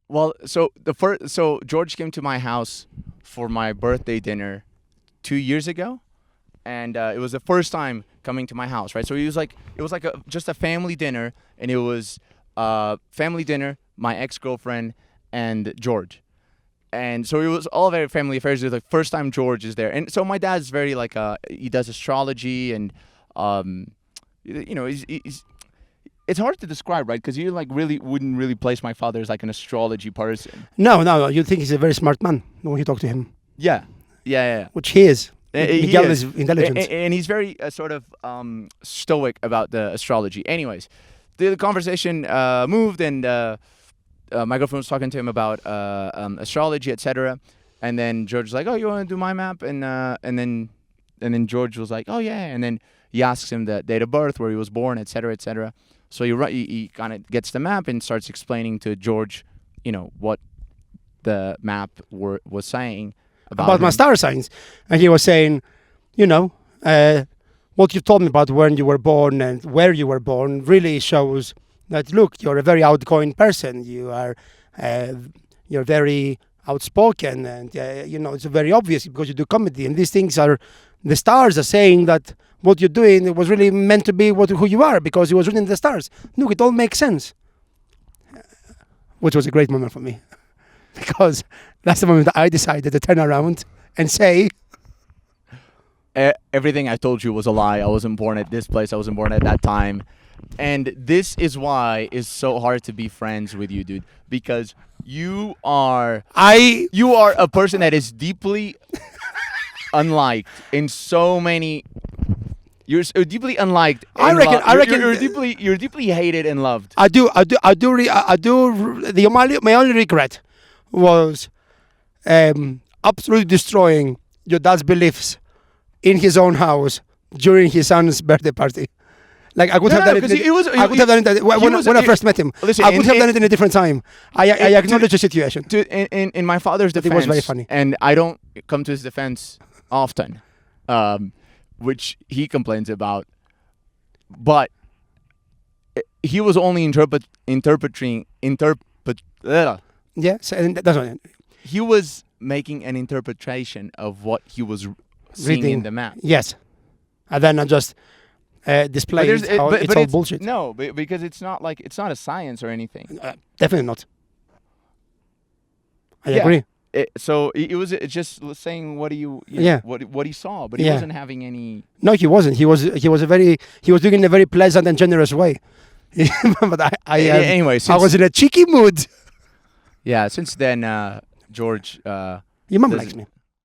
Well, so George came to my house for my birthday dinner 2 years ago, and it was the first time coming to my house, right? So it was like just a family dinner, and it was family dinner, my ex-girlfriend, and George. And so it was all very family affairs. It was the first time George is there, and so my dad's very like he does astrology, and he's it's hard to describe, right? Because you like really wouldn't really place my father as like an astrology person. No. You think he's a very smart man when you talk to him, Yeah. which he is. He Miguel is. is intelligent. And he's very sort of stoic about the astrology. Anyways, the conversation moved, and my girlfriend was talking to him about astrology, etc. And then George was like, "Oh, you want to do my map?" And then George was like, "Oh yeah." And then he asks him the date of birth, where he was born, etc., etc. So he kind of gets the map and starts explaining to George, what the map was saying about my him. star signs, and he was saying, what you told me about when you were born and where you were born really shows that look, you're a very outgoing person. You're very outspoken, and it's very obvious because you do comedy, and these things are the stars are saying that what you're doing was really meant to be who you are because it was written in the stars. Look, it all makes sense, which was a great moment for me. Because that's the moment that I decided to turn around and say, Everything I told you was a lie. I wasn't born at this place. I wasn't born at that time. And this is why it's so hard to be friends with you, dude. Because you are a person that is deeply unliked in so many. You're so deeply unliked. I reckon You're deeply hated and loved. I do. My only regret was absolutely destroying your dad's beliefs in his own house during his son's birthday party. Like I could have done it. I could have done it when I first met him. Listen, I could have done it in a different time. I acknowledge the situation. In my father's defense, it was very funny, and I don't come to his defense often, which he complains about. But he was only interpreting. Yes, and that's what he was making an interpretation of what he was seeing in the map. Yes, and then I just display it's all bullshit. No, because it's not a science or anything. Definitely not. I agree. So it was just saying what he saw, but he wasn't having any. No, he wasn't. He was doing it in a very pleasant and generous way. But anyway, I was in a cheeky mood. Yeah. Since then, George. Your mom likes me.